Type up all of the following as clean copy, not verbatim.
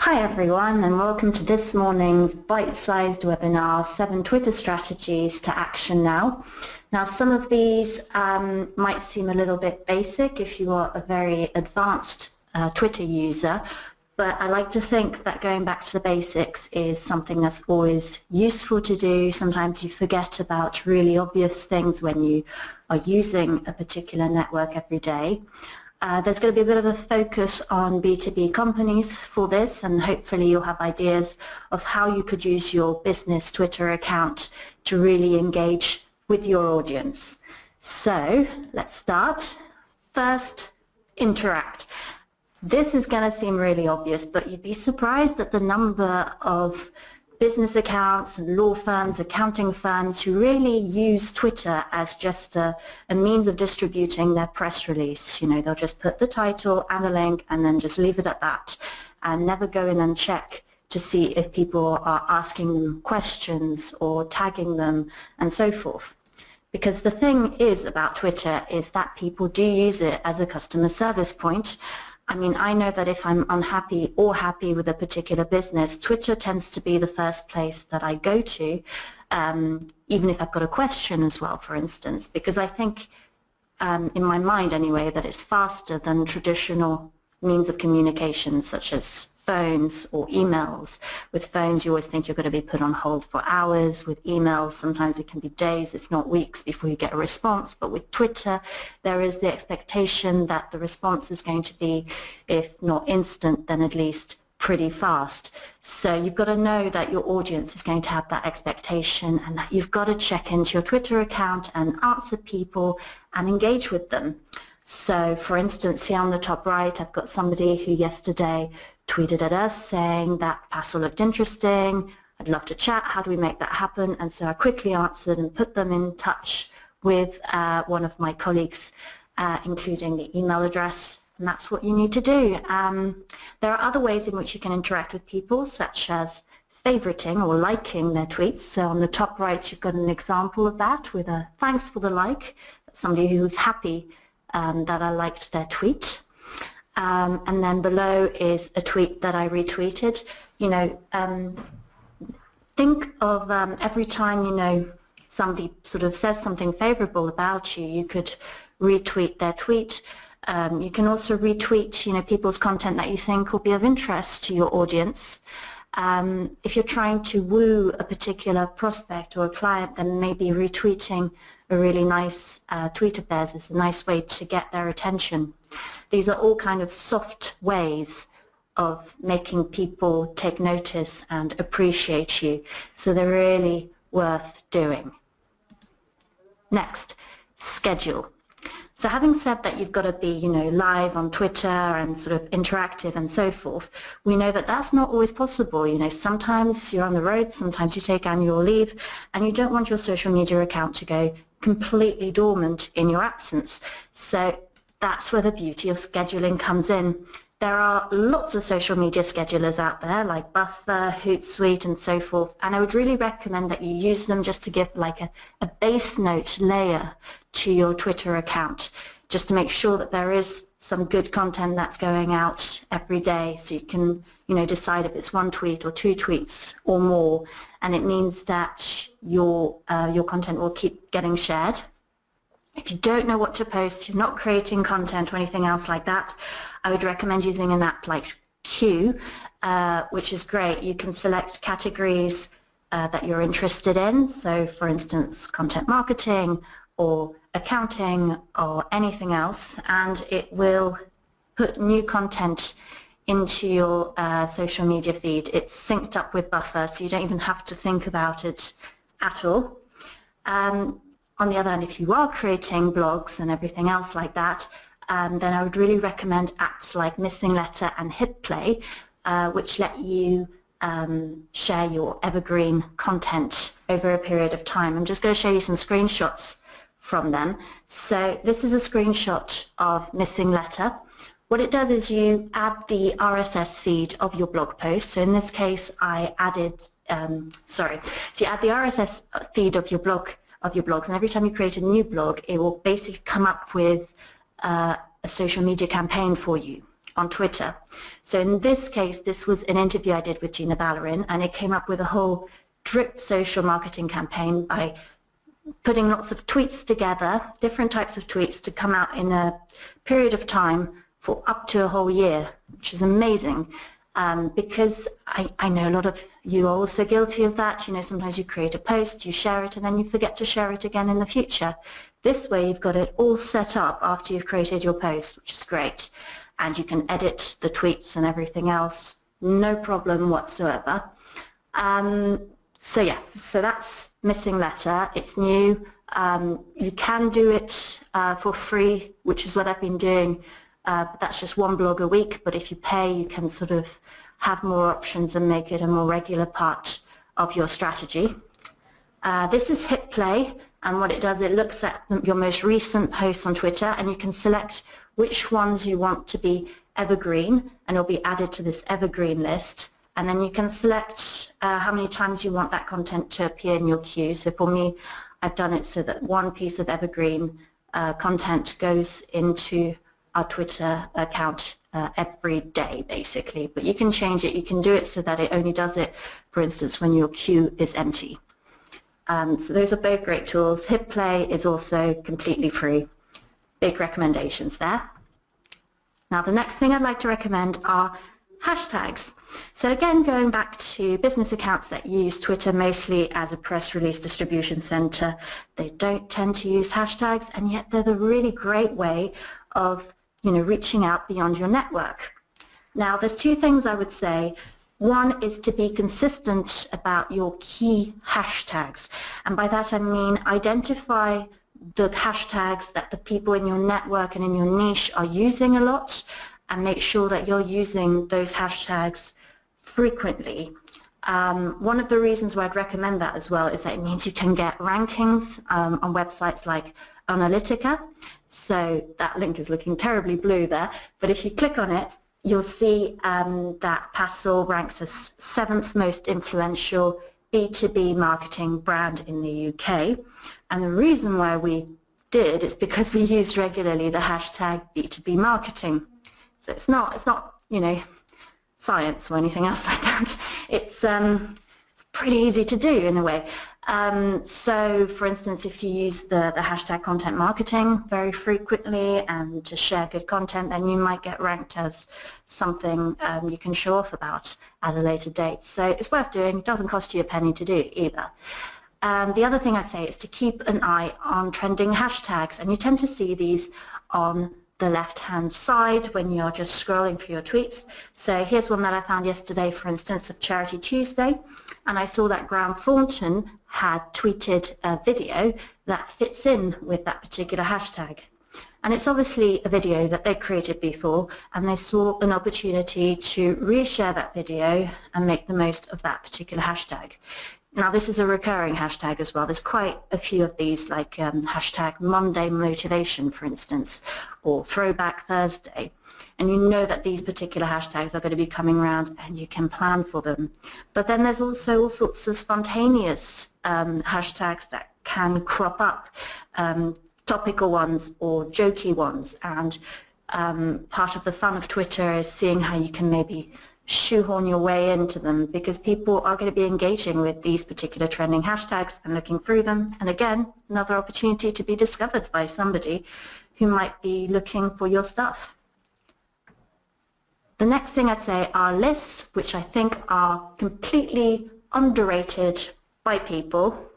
Hi everyone, and welcome to this morning's bite-sized webinar, 7 Twitter strategies to action now. Now some of these might seem a little bit basic if you are a very advanced Twitter user, but I like to think that going back to the basics is something that's always useful to do. Sometimes you forget about really obvious things when you are using a particular network every day. There's going to be a bit of a focus on B2B companies for this, and hopefully you'll have ideas of how you could use your business Twitter account to really engage with your audience. So let's start. First, interact. This is going to seem really obvious, but you'd be surprised at the number of business accounts and law firms, accounting firms who really use Twitter as just a means of distributing their press release. You know, they'll just put the title and a link and then just leave it at that and never go in and check to see if people are asking them questions or tagging them and so forth. Because the thing is about Twitter is that people do use it as a customer service point. I mean, I know that if I'm unhappy or happy with a particular business, Twitter tends to be the first place that I go to, even if I've got a question as well, for instance, because I think, in my mind anyway, that it's faster than traditional means of communication, such as phones or emails. With phones, you always think you're going to be put on hold for hours. With emails, sometimes it can be days, if not weeks, before you get a response. But with Twitter, there is the expectation that the response is going to be, if not instant, then at least pretty fast. So you've got to know that your audience is going to have that expectation and that you've got to check into your Twitter account and answer people and engage with them. So, for instance, here on the top right, I've got somebody who yesterday tweeted at us saying that Passle looked interesting, I'd love to chat, how do we make that happen? And so I quickly answered and put them in touch with one of my colleagues, including the email address, and that's what you need to do. There are other ways in which you can interact with people, such as favoriting or liking their tweets. So on the top right, you've got an example of that with a thanks for the like, somebody who's happy that I liked their tweet. And then below is a tweet that I retweeted. You know, think of every time, you know, somebody sort of says something favorable about you, you could retweet their tweet. You can also retweet, you know, people's content that you think will be of interest to your audience. If you're trying to woo a particular prospect or a client, then maybe retweeting a really nice tweet of theirs is a nice way to get their attention. These are all kind of soft ways of making people take notice and appreciate you, so they're really worth doing. Next, schedule. So having said that you've got to be, you know, live on Twitter and sort of interactive and so forth, we know that that's not always possible. You know, sometimes you're on the road, sometimes you take annual leave, and you don't want your social media account to go completely dormant in your absence. So that's where the beauty of scheduling comes in. There are lots of social media schedulers out there like Buffer, Hootsuite and so forth, and I would really recommend that you use them just to give like a base note layer to your Twitter account, just to make sure that there is some good content that's going out every day, so you can, you know, decide if it's 1 tweet or 2 tweets or more, and it means that your content will keep getting shared. If you don't know what to post, you're not creating content or anything else like that, I would recommend using an app like Q, which is great. You can select categories that you're interested in. So for instance, content marketing or accounting or anything else, and it will put new content into your social media feed. It's synced up with Buffer, so you don't even have to think about it at all. On the other hand, if you are creating blogs and everything else like that, then I would really recommend apps like Missing Letter and HitPlay, which let you share your evergreen content over a period of time. I'm just going to show you some screenshots from them. So this is a screenshot of Missing Letter. What it does is you add the RSS feed of your blog post. So in this case, I added, so you add the RSS feed of your blogs, and every time you create a new blog, it will basically come up with a social media campaign for you. on Twitter. So in this case, this was an interview I did with Gina Ballerin, and it came up with a whole drip social marketing campaign by putting lots of tweets together, different types of tweets to come out in a period of time for up to a whole year, which is amazing. Because I know a lot of you are also guilty of that. You know, sometimes you create a post, you share it, and then you forget to share it again in the future. This way, you've got it all set up after you've created your post, which is great. And you can edit the tweets and everything else, no problem whatsoever. So yeah, so that's Missing Letter. It's new. You can do it for free, which is what I've been doing. But that's just one blog a week, but if you pay, you can sort of have more options and make it a more regular part of your strategy. This is Hit Play, and what it does, it looks at your most recent posts on Twitter, and you can select which ones you want to be evergreen, and it'll be added to this evergreen list. And then you can select how many times you want that content to appear in your queue. So for me, I've done it so that one piece of evergreen content goes into our Twitter account every day, basically. But you can change it. You can do it so that it only does it, for instance, when your queue is empty. So those are both great tools. Hit Play is also completely free. Big recommendations there. Now, the next thing I'd like to recommend are hashtags. So again, going back to business accounts that use Twitter mostly as a press release distribution center, they don't tend to use hashtags, and yet they're the really great way of reaching out beyond your network. Now, there's two things I would say. One is to be consistent about your key hashtags. And by that I mean identify the hashtags that the people in your network and in your niche are using a lot, and make sure that you're using those hashtags frequently. One of the reasons why I'd recommend that as well is that it means you can get rankings on websites like Analytica. So that link is looking terribly blue there, but if you click on it, you'll see that Passle ranks as 7th most influential B2B marketing brand in the UK. And the reason why we did is because we used regularly the hashtag B2B marketing. So it's not science or anything else like that. It's pretty easy to do in a way. So, for instance, if you use the hashtag content marketing very frequently and to share good content, then you might get ranked as something you can show off about at a later date. So it's worth doing. It doesn't cost you a penny to do either. The other thing I'd say is to keep an eye on trending hashtags, and you tend to see these on the left-hand side when you're just scrolling through your tweets. So here's one that I found yesterday, for instance, of Charity Tuesday, and I saw that Graham Thornton had tweeted a video that fits in with that particular hashtag. And it's obviously a video that they created before, and they saw an opportunity to reshare that video and make the most of that particular hashtag. Now, this is a recurring hashtag as well. There's quite a few of these, like hashtag Monday Motivation, for instance, or Throwback Thursday. And you know that these particular hashtags are going to be coming around, and you can plan for them. But then there's also all sorts of spontaneous hashtags that can crop up, topical ones or jokey ones. And part of the fun of Twitter is seeing how you can maybe shoehorn your way into them, because people are going to be engaging with these particular trending hashtags and looking through them. And again, another opportunity to be discovered by somebody who might be looking for your stuff. The next thing I'd say are lists, which I think are completely underrated by people.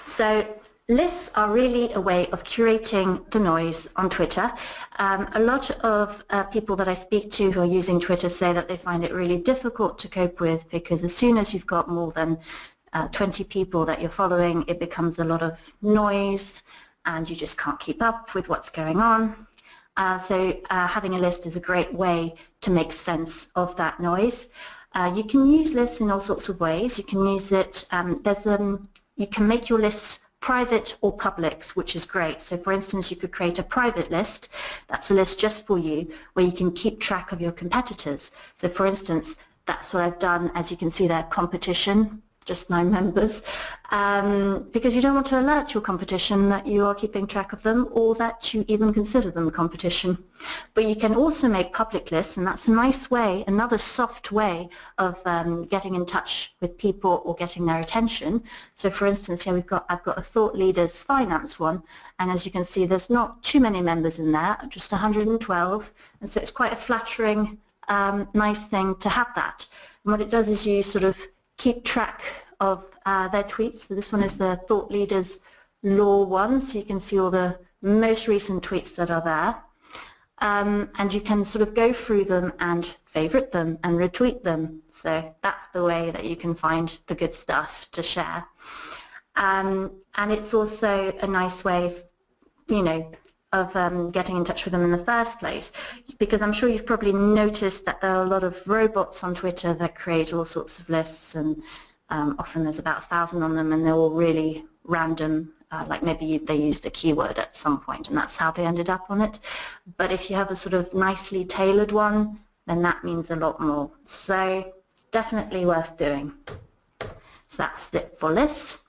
So lists are really a way of curating the noise on Twitter. A lot of people that I speak to who are using Twitter say that they find it really difficult to cope with, because as soon as you've got more than 20 people that you're following, it becomes a lot of noise and you just can't keep up with what's going on. So having a list is a great way to make sense of that noise. You can use lists in all sorts of ways. You can use it, you can make your lists private or public, which is great. So for instance, you could create a private list. That's a list just for you, where you can keep track of your competitors. So for instance, that's what I've done. As you can see there, competition. just 9 members, because you don't want to alert your competition that you are keeping track of them or that you even consider them a competition. But you can also make public lists, and that's a nice way, another soft way of getting in touch with people or getting their attention. So for instance, here I've got a Thought Leaders Finance one, and as you can see, there's not too many members in there, just 112, and so it's quite a flattering, nice thing to have that. And what it does is you sort of keep track of their tweets. So this one is the Thought Leaders Law one, so you can see all the most recent tweets that are there. And you can sort of go through them and favorite them and retweet them. So that's the way that you can find the good stuff to share. And it's also a nice way, you know, of getting in touch with them in the first place, because I'm sure you've probably noticed that there are a lot of robots on Twitter that create all sorts of lists, and often there's about 1,000 on them, and they're all really random, like maybe they used a keyword at some point and that's how they ended up on it. But if you have a sort of nicely tailored one, then that means a lot more. So definitely worth doing. So that's it for lists.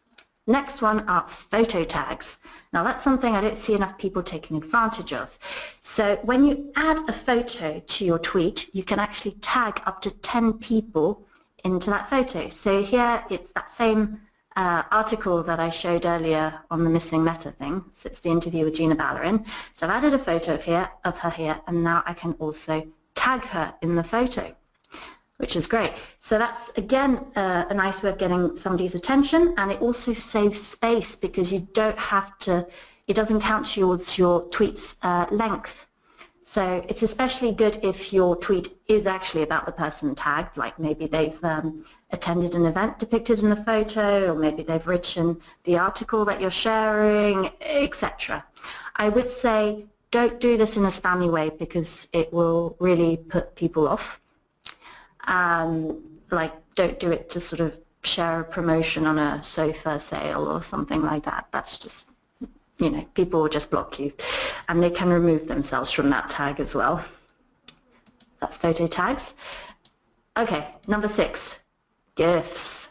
Next one are photo tags. Now that's something I don't see enough people taking advantage of. So when you add a photo to your tweet, you can actually tag up to 10 people into that photo. So here it's that same article that I showed earlier on the missing letter thing. So it's the interview with Gina Ballerin. So I've added a photo of her here, and now I can also tag her in the photo, which is great. So that's, again, a nice way of getting somebody's attention, and it also saves space because you don't have to, it doesn't count towards your tweet's length. So it's especially good if your tweet is actually about the person tagged, like maybe they've attended an event depicted in the photo, or maybe they've written the article that you're sharing, etc. I would say don't do this in a spammy way because it will really put people off. Like don't do it to sort of share a promotion on a sofa sale or something like that. That's just, you know, people will just block you, and they can remove themselves from that tag as well. That's photo tags. Okay, number 6, GIFs.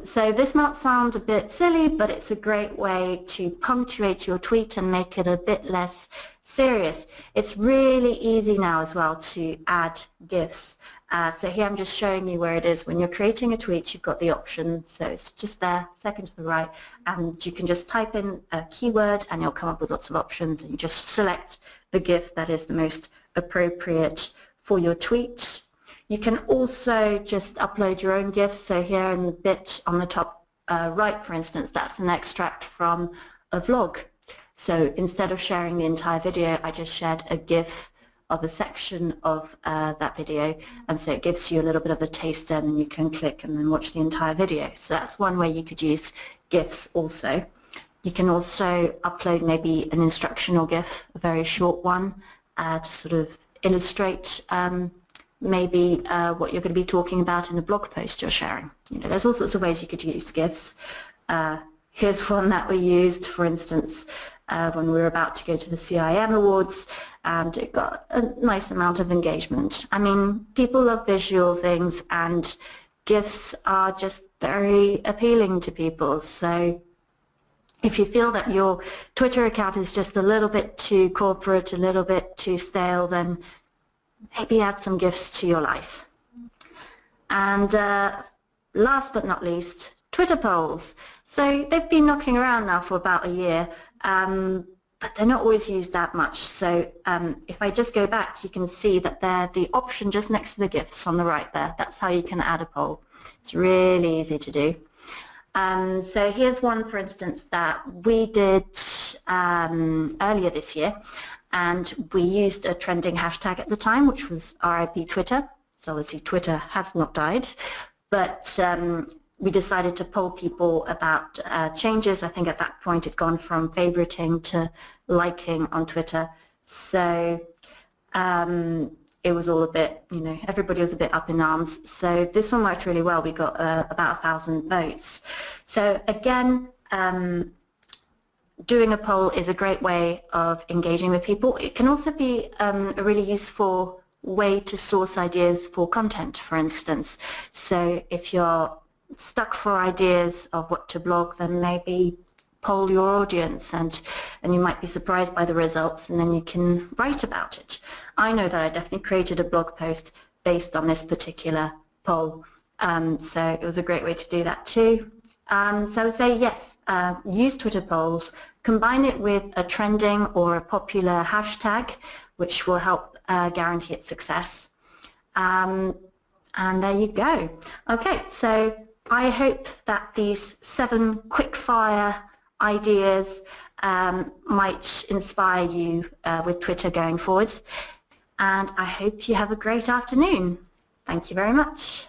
So this might sound a bit silly, but it's a great way to punctuate your tweet and make it a bit less serious. It's really easy now as well to add GIFs. So here I'm just showing you where it is. When you're creating a tweet, you've got the option, so it's just there, second to the right, and you can just type in a keyword and you'll come up with lots of options, and you just select the GIF that is the most appropriate for your tweet. You can also just upload your own GIFs. So here in the bit on the top right, for instance, that's an extract from a vlog. So instead of sharing the entire video, I just shared a GIF of a section of that video, and so it gives you a little bit of a taster, and then you can click and then watch the entire video. So that's one way you could use GIFs also. You can also upload maybe an instructional GIF, a very short one, to sort of illustrate maybe what you're going to be talking about in a blog post you're sharing. You know, there's all sorts of ways you could use GIFs. Here's one that we used, for instance, when we were about to go to the CIM Awards, and it got a nice amount of engagement. I mean, people love visual things, and GIFs are just very appealing to people. So if you feel that your Twitter account is just a little bit too corporate, a little bit too stale, then maybe add some GIFs to your life. And last but not least, Twitter polls. So they've been knocking around now for about a year, but they're not always used that much. So if I just go back, you can see that they're the option just next to the GIFs on the right there. That's how you can add a poll. It's really easy to do. So here's one, for instance, that we did earlier this year, and we used a trending hashtag at the time, which was RIP Twitter. So obviously Twitter has not died, but we decided to poll people about changes. I think at that point it'd gone from favoriting to liking on Twitter. So it was all a bit, you know, everybody was a bit up in arms. So this one worked really well. We got about 1,000 votes. So again, doing a poll is a great way of engaging with people. It can also be a really useful way to source ideas for content, for instance. So if you're stuck for ideas of what to blog, then maybe poll your audience, and you might be surprised by the results, and then you can write about it. I know that I definitely created a blog post based on this particular poll, so it was a great way to do that too. So I would say yes, use Twitter polls, combine it with a trending or a popular hashtag, which will help guarantee its success. And there you go. Okay, so I hope that these 7 quick-fire ideas might inspire you with Twitter going forward. And I hope you have a great afternoon. Thank you very much.